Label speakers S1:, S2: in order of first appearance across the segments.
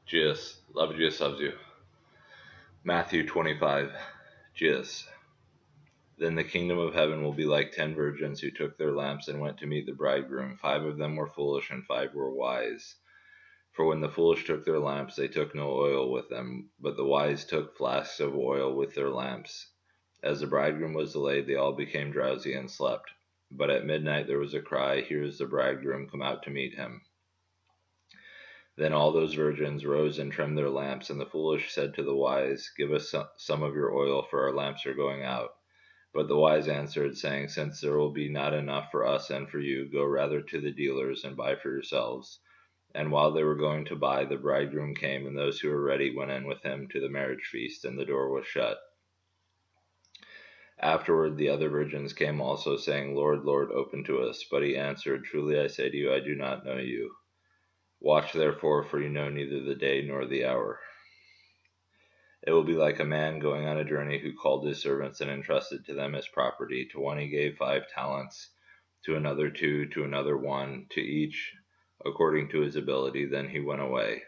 S1: Jesus, love Jesus loves you. Matthew 25, Jesus. Then the kingdom of heaven will be like 10 virgins who took their lamps and went to meet the bridegroom. 5 of them were foolish and 5 were wise. For when the foolish took their lamps, they took no oil with them, but the wise took flasks of oil with their lamps. As the bridegroom was delayed, they all became drowsy and slept. But at midnight there was a cry, "Here is the bridegroom, come out to meet him." Then all those virgins rose and trimmed their lamps, and the foolish said to the wise, "Give us some of your oil, for our lamps are going out." But the wise answered, saying, "Since there will be not enough for us and for you, go rather to the dealers and buy for yourselves." And while they were going to buy, the bridegroom came, and those who were ready went in with him to the marriage feast, and the door was shut. Afterward the other virgins came also, saying, "Lord, Lord, open to us." But he answered, "Truly I say to you, I do not know you. Watch therefore, for you know neither the day nor the hour." It will be like a man going on a journey who called his servants and entrusted to them his property. To one he gave 5 talents, to another 2, to another 1, to each according to his ability. Then he went away.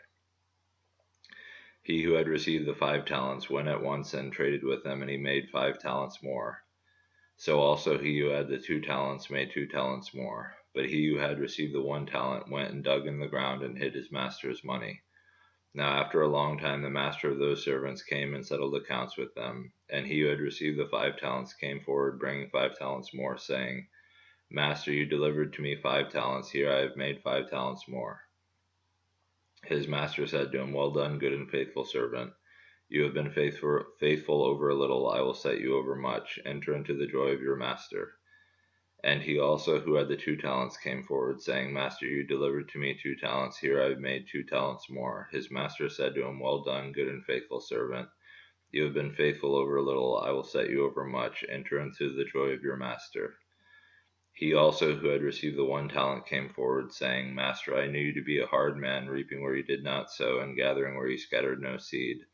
S1: He who had received the 5 talents went at once and traded with them, and he made 5 talents more. So also he who had the 2 talents made 2 talents more. But he who had received the 1 talent went and dug in the ground and hid his master's money. Now after a long time the master of those servants came and settled accounts with them. And he who had received the 5 talents came forward, bringing 5 talents more, saying, "Master, you delivered to me 5 talents. Here I have made 5 talents more." His master said to him, "Well done, good and faithful servant. You have been faithful over a little. I will set you over much. Enter into the joy of your master." And he also who had the 2 talents came forward, saying, "Master, you delivered to me 2 talents. Here I have made 2 talents more." His master said to him, "Well done, good and faithful servant. You have been faithful over a little. I will set you over much. Enter into the joy of your master." He also who had received the 1 talent came forward, saying, "Master, I knew you to be a hard man, reaping where you did not sow, and gathering where you scattered no seed.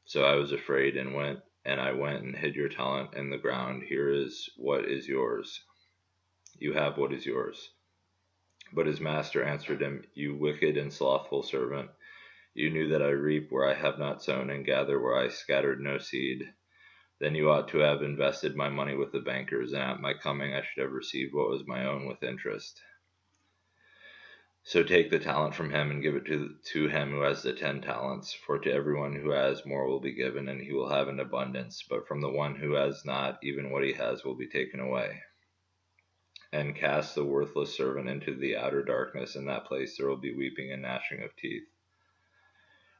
S1: So I was afraid, and went and hid your talent in the ground. Here is what is yours. You have what is yours." But his master answered him, "You wicked and slothful servant, you knew that I reap where I have not sown, and gather where I scattered no seed. Then you ought to have invested my money with the bankers, and at my coming I should have received what was my own with interest. So take the talent from him and give it to him who has the 10 talents. For to everyone who has, more will be given, and he will have an abundance. But from the one who has not, even what he has will be taken away. And cast the worthless servant into the outer darkness. In that place there will be weeping and gnashing of teeth.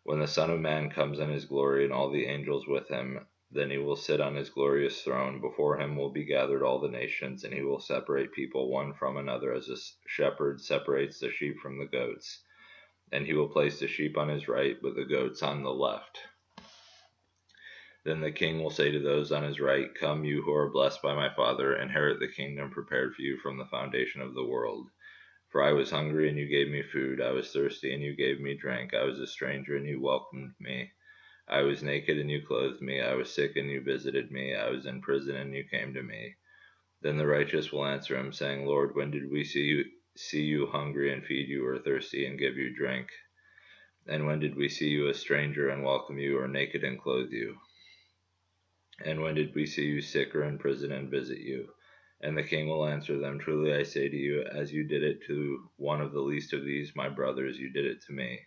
S1: When the Son of Man comes in his glory and all the angels with him, then he will sit on his glorious throne. Before him will be gathered all the nations, and he will separate people one from another, as a shepherd separates the sheep from the goats. And he will place the sheep on his right, but the goats on the left. Then the king will say to those on his right, "Come, you who are blessed by my Father, inherit the kingdom prepared for you from the foundation of the world. For I was hungry, and you gave me food. I was thirsty, and you gave me drink. I was a stranger, and you welcomed me. I was naked, and you clothed me. I was sick, and you visited me. I was in prison, and you came to me." Then the righteous will answer him, saying, "Lord, when did we see you hungry and feed you, or thirsty and give you drink? And when did we see you a stranger and welcome you, or naked and clothe you? And when did we see you sick or in prison and visit you?" And the king will answer them, "Truly I say to you, as you did it to one of the least of these, my brothers, you did it to me."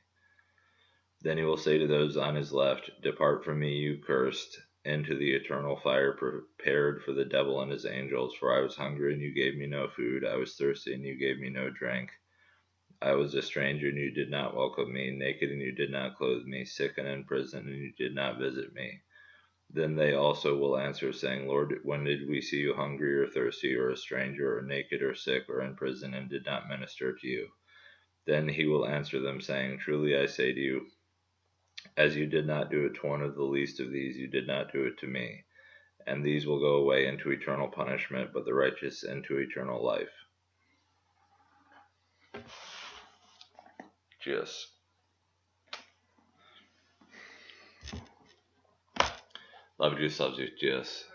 S1: Then he will say to those on his left, "Depart from me, you cursed, into the eternal fire prepared for the devil and his angels. For I was hungry, and you gave me no food. I was thirsty, and you gave me no drink. I was a stranger, and you did not welcome me. Naked, and you did not clothe me. Sick and in prison, and you did not visit me." Then they also will answer, saying, "Lord, when did we see you hungry or thirsty, or a stranger, or naked, or sick, or in prison, and did not minister to you?" Then he will answer them, saying, "Truly I say to you, as you did not do it to one of the least of these, you did not do it to me." And these will go away into eternal punishment, but the righteous into eternal life. Jesus. Love Jesus loves you. Jesus.